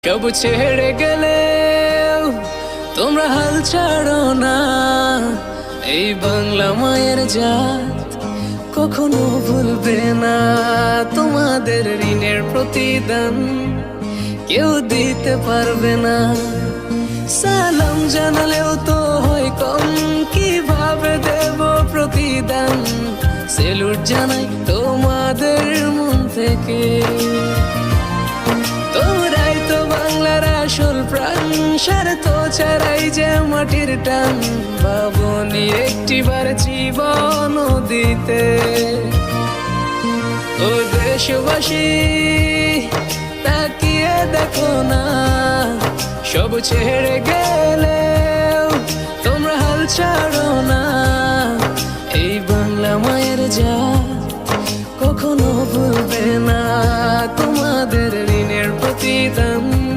সব ছেড়ে গেলে তোমরা হাল ছাড়ো না। এই বাংলা মায়ের জাত কখনো ভুলবে না। তোমাদের ঋণের প্রতিদান কেউ দিতে পারবে না। সালাম জানালেও তো হয় কম, কিভাবে দেব প্রতিদান? সেলুট জানাই তোমাদের মন থেকে। তোমরাই তো বাংলার আসল প্রাণ, স্বার্থ ছাড়াই যে মাটির টান। ভাবনি একটিবার জীবন দিতে। ও দেশবাসী তাকিয়ে দেখো না, সব ছেড়ে গেলে তোমরা হাল ছাড়ো না। এই বাংলা মায়ের জাত কখনো ভুলবে না।